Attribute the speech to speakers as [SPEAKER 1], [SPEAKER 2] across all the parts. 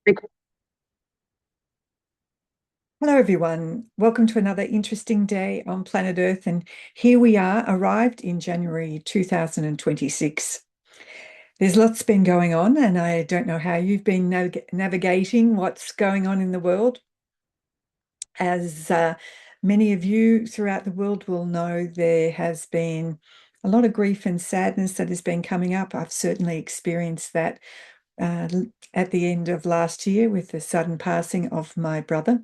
[SPEAKER 1] Hello, everyone. Welcome to another interesting day on planet Earth. And here we are, arrived in January 2026. There's lots been going on, and I don't know how you've been navigating what's going on in the world. As many of you throughout the world will know, there has been a lot of grief and sadness that has been coming up. I've certainly experienced that uh, at the end of last year with the sudden passing of my brother.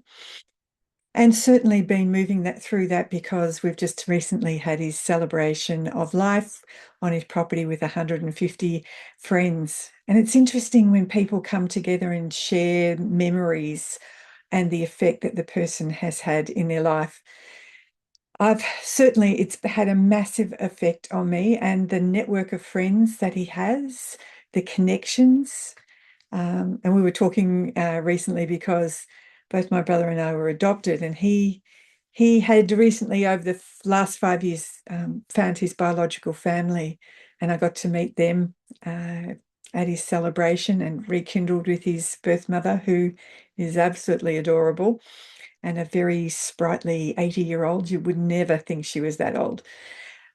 [SPEAKER 1] And certainly been moving that through that because we've just recently had his celebration of life on his property with 150 friends. And it's interesting when people come together and share memories and the effect that the person has had in their life. It's had a massive effect on me and the network of friends that he has, the connections. And we were talking recently because both my brother and I were adopted, and he had recently, over the last 5 years, found his biological family, and I got to meet them at his celebration and rekindled with his birth mother, who is absolutely adorable and a very sprightly 80-year-old. You would never think she was that old.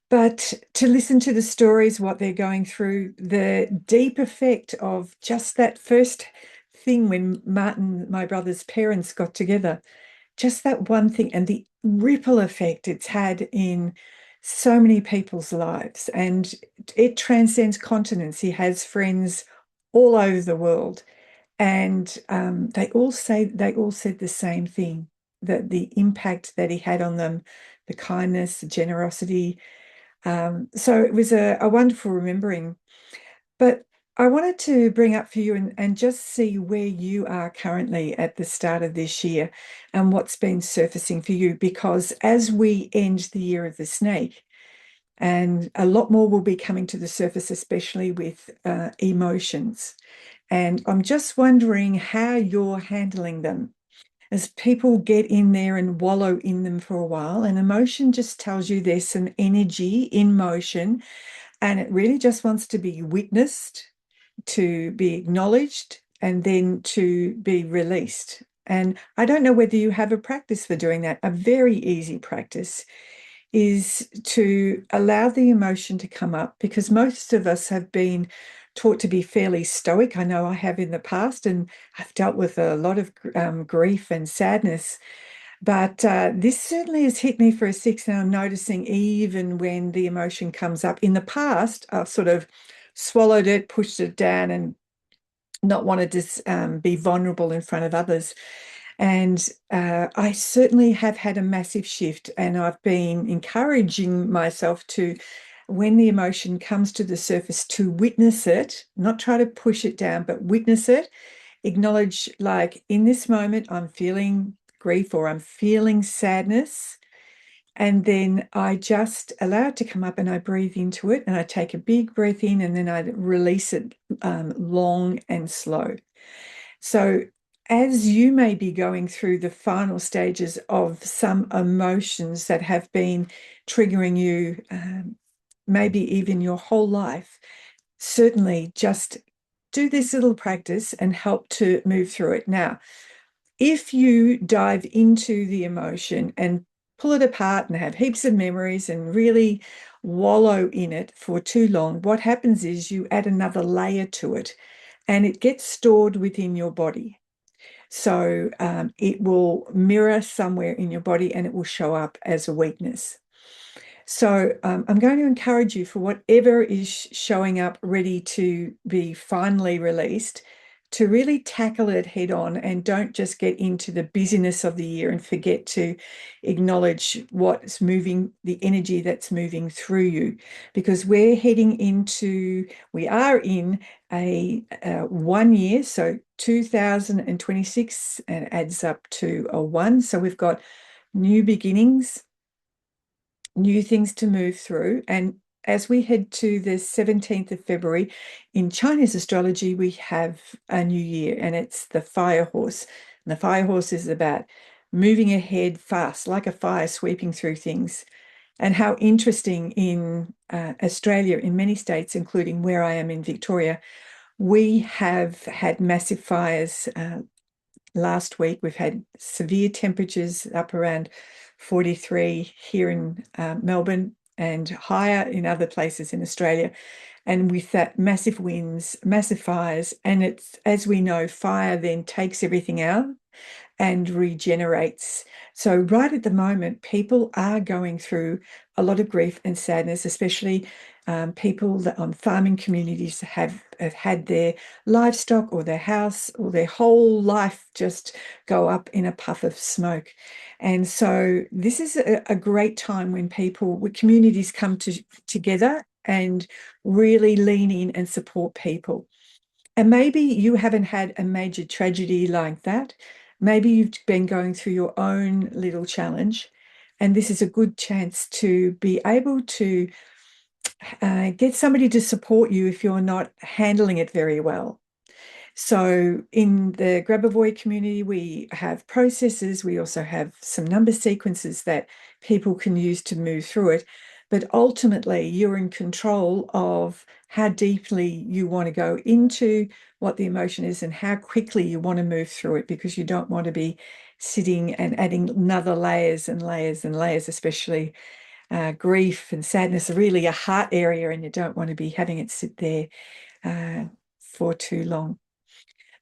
[SPEAKER 1] But to listen to the stories, what they're going through, the deep effect of just that first thing when Martin, my brother's parents, got together, just that one thing and the ripple effect it's had in so many people's lives. And it transcends continents. He has friends all over the world. And they all said the same thing, that the impact that he had on them, the kindness, the generosity, so it was a wonderful remembering. But I wanted to bring up for you and just see where you are currently at the start of this year and what's been surfacing for you, because as we end the year of the snake, and a lot more will be coming to the surface, especially with emotions. And I'm just wondering how you're handling them as people get in there and wallow in them for a while. And emotion just tells you there's some energy in motion, and it really just wants to be witnessed, to be acknowledged, and then to be released. And I don't know whether you have a practice for doing that. A very easy practice is to allow the emotion to come up, because most of us have been taught to be fairly stoic. I know I have in the past, and I've dealt with a lot of grief and sadness. But this certainly has hit me for a six, and I'm noticing even when the emotion comes up. In the past, I've sort of swallowed it, pushed it down, and not wanted to be vulnerable in front of others. And I certainly have had a massive shift, and I've been encouraging myself to, when the emotion comes to the surface, to witness it, not try to push it down, but witness it, acknowledge, like, in this moment, I'm feeling grief or I'm feeling sadness. And then I just allow it to come up and I breathe into it and I take a big breath in and then I release it long and slow. So, as you may be going through the final stages of some emotions that have been triggering you, maybe even your whole life, certainly just do this little practice and help to move through it. Now, if you dive into the emotion and pull it apart and have heaps of memories and really wallow in it for too long, what happens is you add another layer to it and it gets stored within your body. So it will mirror somewhere in your body and it will show up as a weakness. So I'm going to encourage you, for whatever is showing up ready to be finally released, to really tackle it head on and don't just get into the busyness of the year and forget to acknowledge what's moving, the energy that's moving through you. Because we are in a 1 year, so 2026, and adds up to a one. So we've got new beginnings, new things to move through. And as we head to the 17th of February, in Chinese astrology, we have a new year, and it's the fire horse. And the fire horse is about moving ahead fast, like a fire sweeping through things. And how interesting, in Australia, in many states, including where I am in Victoria, We have had massive fires last week. We've had severe temperatures up around 43 here in Melbourne and higher in other places in Australia. And with that, massive winds, massive fires. And it's, as we know, fire then takes everything out and regenerates. So right at the moment, people are going through a lot of grief and sadness, especially people that on farming communities have had their livestock or their house or their whole life just go up in a puff of smoke. And so this is a great time when communities come together and really lean in and support people. And maybe you haven't had a major tragedy like that. Maybe you've been going through your own little challenge, and this is a good chance to be able to get somebody to support you if you're not handling it very well. So in the Grabovoi community, we have processes. We also have some number sequences that people can use to move through it. But ultimately, you're in control of how deeply you want to go into what the emotion is and how quickly you want to move through it, because you don't want to be sitting and adding another layers and layers and layers, especially grief and sadness are really a heart area, and you don't want to be having it sit there for too long.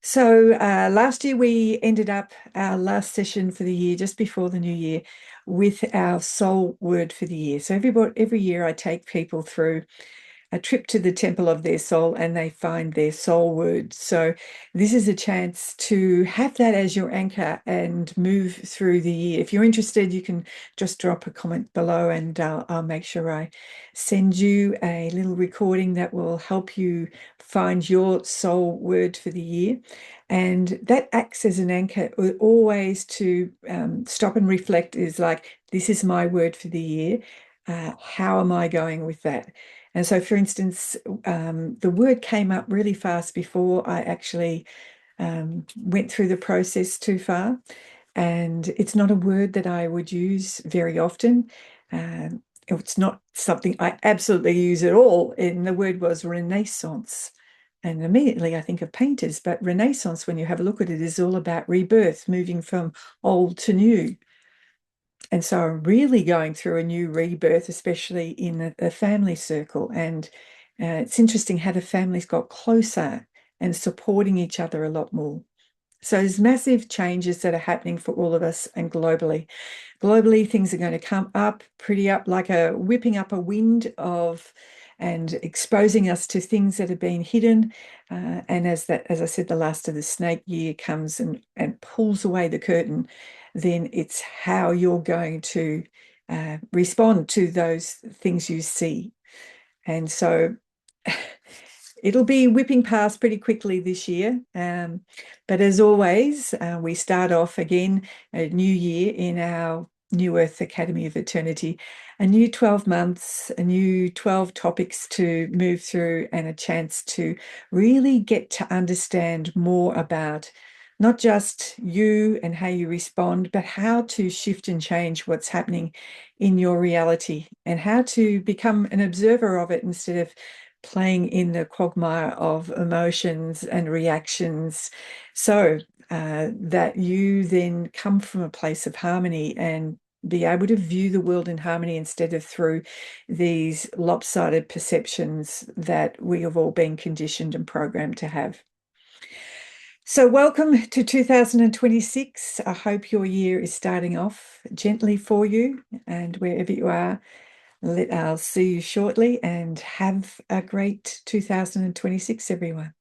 [SPEAKER 1] So last year we ended up our last session for the year, just before the new year, with our soul word for the year. So every year I take people through a trip to the temple of their soul and they find their soul word. So this is a chance to have that as your anchor and move through the year. If you're interested, you can just drop a comment below and I'll make sure I send you a little recording that will help you find your soul word for the year. And that acts as an anchor always to stop and reflect, is like, this is my word for the year. How am I going with that? And so, for instance, the word came up really fast before I actually went through the process too far. And it's not a word that I would use very often. It's not something I absolutely use at all. And the word was Renaissance. And immediately I think of painters, but Renaissance, when you have a look at it, is all about rebirth, moving from old to new. And so I'm really going through a new rebirth, especially in a family circle. And it's interesting how the families got closer and supporting each other a lot more. So there's massive changes that are happening for all of us and globally. Globally, things are going to come up, pretty up, like a whipping up a wind of and exposing us to things that have been hidden. And as I said, the last of the snake year comes and pulls away the curtain, then it's how you're going to respond to those things you see. And so it'll be whipping past pretty quickly this year. But as always, we start off again a new year in our New Earth Academy of Eternity, a new 12 months, a new 12 topics to move through, and a chance to really get to understand more about not just you and how you respond, but how to shift and change what's happening in your reality and how to become an observer of it instead of playing in the quagmire of emotions and reactions, so that you then come from a place of harmony and be able to view the world in harmony instead of through these lopsided perceptions that we have all been conditioned and programmed to have. So welcome to 2026. I hope your year is starting off gently for you, and wherever you are, I'll see you shortly, and have a great 2026, everyone.